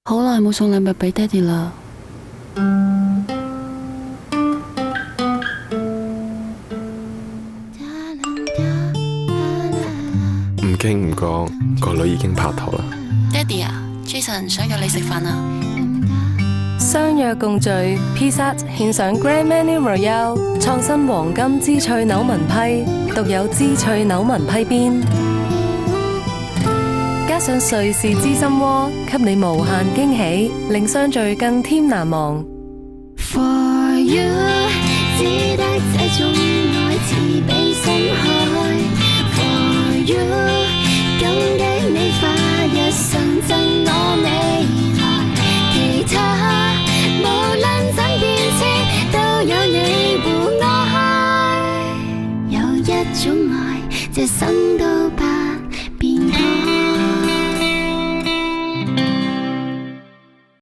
好耐冇送禮物俾爹哋啦。唔經唔覺，個女已經拍拖啦。爹哋啊 ，Jason 想約你食飯啊！相約共聚 Pizza 獻上 Grand Menu Royale 創新黃金滋脆扭紋批，獨有滋脆扭紋批邊，加上瑞士芝心窩，給你無限驚喜，令相聚更添難忘。 For you， 只得這種愛慈悲深海。For you，